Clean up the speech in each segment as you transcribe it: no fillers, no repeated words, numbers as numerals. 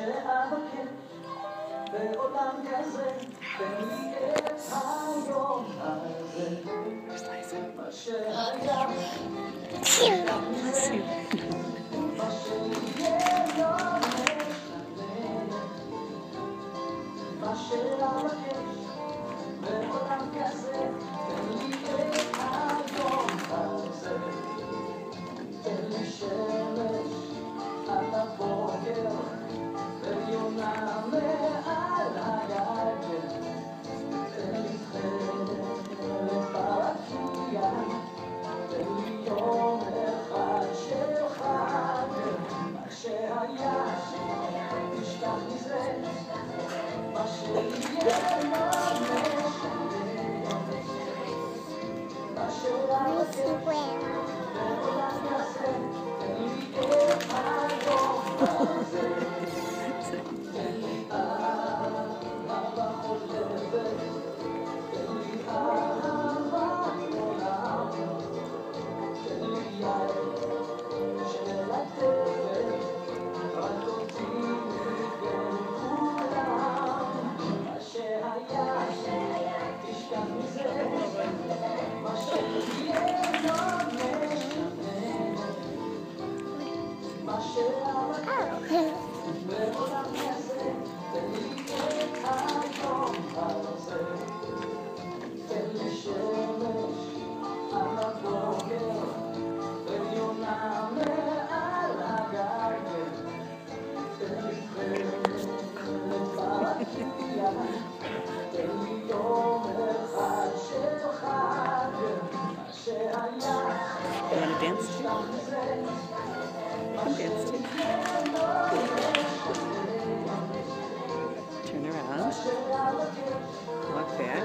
שאבקש בעולם כזה, תן לי את היום הזה, מה שהיה, מה שיהיה לא משנה, מה שאבקש בעולם כזה, תן לי את היום הזה, תן לי שמש על הבוקר ויונה מעל הגדר, תן לי חלק ברקיע, תן לי יום אחד של חג, מה שהיה תשכח מזה, מה שיהיה לא משנה, מה שאבקש בעולם כזה, תן לי את היום הזה, תן לי אהבה חולפת, תן לי אהבה גדולה, תן לי יד שמלטפת רק אותי מבין כולם, מה שהיה תשכח מזה, מה שיהיה לא משנה, מה שאבקש בעולם כזה, תן לי את היום הזה, תן לי שמש על הבוקר ויונה מעל הגדר, תן לי חלק ברקיע, תן לי יום אחד של חג, מה שהיה תשכח מזה, מה שיהיה לא Turn around, walk back,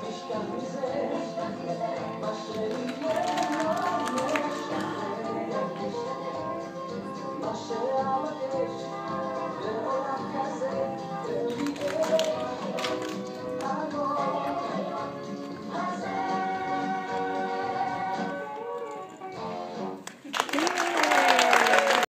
תשכח מזה, מה שיהיה לא משנה, מה שאבקש